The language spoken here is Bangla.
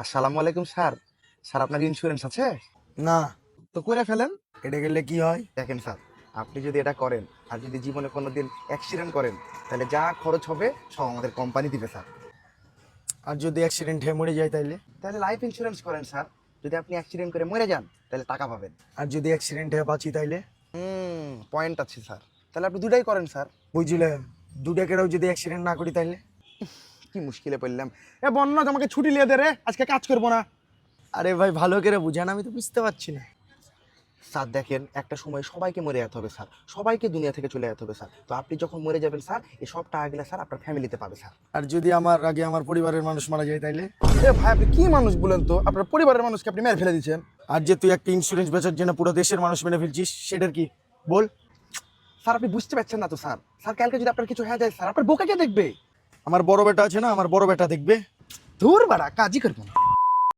আসসালামু আলাইকুম স্যার। স্যার আপনার ইন্স্যুরেন্স আছে? না। তো করে ফেলেন। এটা গেলে কি হয়? দেখেন স্যার, আপনি যদি এটা করেন আর যদি জীবনে কোনোদিন অ্যাক্সিডেন্ট করেন তাহলে যা খরচ হবে সব আমাদের কোম্পানি দিবে স্যার। আর যদি অ্যাক্সিডেন্ট হয়ে মরে যায় তাইলে? তাহলে লাইফ ইন্স্যুরেন্স করেন স্যার। যদি আপনি অ্যাক্সিডেন্ট করে মরে যান তাহলে টাকা পাবেন। আর যদি অ্যাক্সিডেন্ট হয়ে বাঁচি তাইলে? পয়েন্ট আছে স্যার। তাহলে আপনি দুটাই করেন স্যার। বুঝলেন? দুটাকেও যদি অ্যাক্সিডেন্ট না করি তাইলে? কি মুশকিলে পড়লাম। এ বন্য আমাকে ছুটি নিয়ে দে রে, আজকে কাজ করবো না। আরে ভাই ভালো করে বুঝান, আমি তো বুঝতে পারছি না। স্যার দেখেন, একটা সময় সবাইকে মরে যেতে হবে স্যার, সবাইকে দুনিয়া থেকে চলে যেতে হবে স্যার। তো আপনি যখন মরে যাবেন স্যার, এই সব টাকাগুলো স্যার আপনার ফ্যামিলিতে পাবে স্যার। আর যদি আমার আগে আমার পরিবারের মানুষ মারা যায় তাইলে? এ ভাই, আপনি কি মানুষ বলেন তো? আপনার পরিবারের মানুষকে আপনি মেরে ফেলে দিচ্ছেন। আর যে তুই একটা ইন্স্যুরেন্স বেচার জন্য পুরো দেশের মানুষ মেনে ফেলছিস, সেটার কি বল? স্যার আপনি বুঝতে পারছেন না তো স্যার। স্যার কালকে যদি আপনার কিছু হয়ে যায় স্যার, আপনার বোকা কে দেখবে? আমার বড় বেটা আছে না, আমার বড় বেটা দেখবে। ধুর বাড়া, কাজই করবো না।